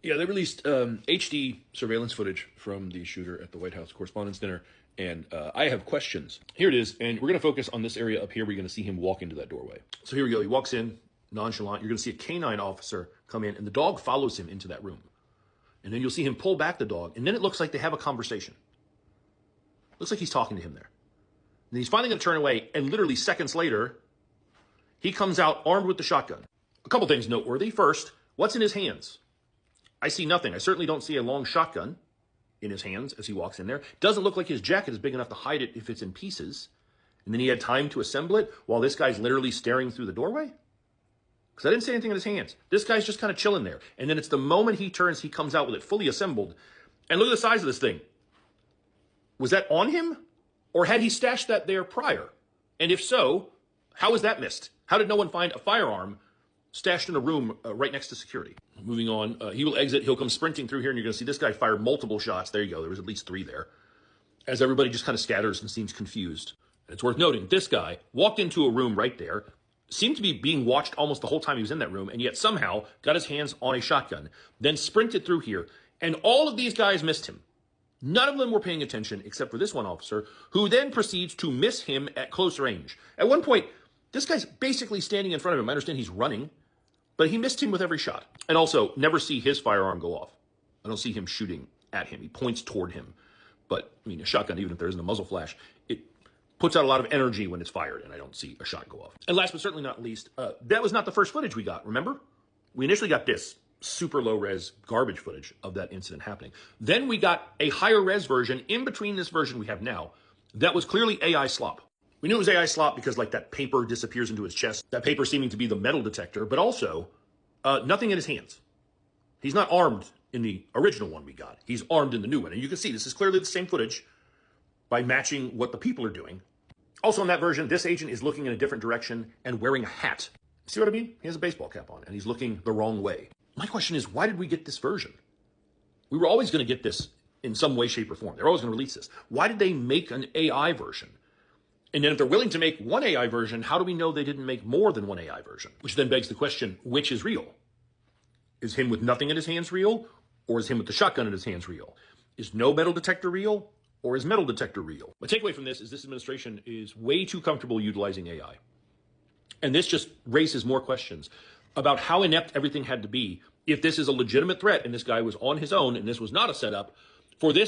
Yeah, they released HD surveillance footage from the shooter at the White House Correspondents' Dinner, and I have questions. Here it is, and we're going to focus on this area up here where you're going to see him walk into that doorway. So here we go. He walks in, nonchalant. You're going to see a canine officer come in, and the dog follows him into that room. And then you'll see him pull back the dog, and then it looks like they have a conversation. Looks like he's talking to him there. And he's finally going to turn away, and literally seconds later, he comes out armed with the shotgun. A couple things noteworthy. First, what's in his hands? I see nothing. I certainly don't see a long shotgun in his hands as he walks in there. Doesn't look like his jacket is big enough to hide it if it's in pieces. And then he had time to assemble it while this guy's literally staring through the doorway? Because I didn't see anything in his hands. This guy's just kind of chilling there. And then it's the moment he turns, he comes out with it fully assembled. And look at the size of this thing. Was that on him? Or had he stashed that there prior? And if so, how was that missed? How did no one find a firearm stashed in a room right next to security? Moving on, he will exit. He'll come sprinting through here, and you're going to see this guy fire multiple shots. There you go. There was at least 3 there. As everybody just kind of scatters and seems confused. And it's worth noting, this guy walked into a room right there, seemed to be being watched almost the whole time he was in that room, and yet somehow got his hands on a shotgun, then sprinted through here, and all of these guys missed him. None of them were paying attention except for this one officer, who then proceeds to miss him at close range. At one point, this guy's basically standing in front of him. I understand he's running, but he missed him with every shot. And also, never see his firearm go off. I don't see him shooting at him. He points toward him. But, I mean, a shotgun, even if there isn't a muzzle flash, it puts out a lot of energy when it's fired, and I don't see a shot go off. And last but certainly not least, that was not the first footage we got, remember? We initially got this super low-res garbage footage of that incident happening. Then we got a higher-res version in between this version we have now that was clearly AI slop. We knew it was AI slop because, like, that paper disappears into his chest, that paper seeming to be the metal detector, but also nothing in his hands. He's not armed in the original one we got. He's armed in the new one. And you can see this is clearly the same footage by matching what the people are doing. Also in that version, this agent is looking in a different direction and wearing a hat. See what I mean? He has a baseball cap on, and he's looking the wrong way. My question is, why did we get this version? We were always going to get this in some way, shape, or form. They're always going to release this. Why did they make an AI version? And then if they're willing to make one AI version, how do we know they didn't make more than one AI version? Which then begs the question, which is real? Is him with nothing in his hands real? Or is him with the shotgun in his hands real? Is no metal detector real? Or is metal detector real? My takeaway from this is this administration is way too comfortable utilizing AI. And this just raises more questions about how inept everything had to be if this is a legitimate threat and this guy was on his own and this was not a setup for this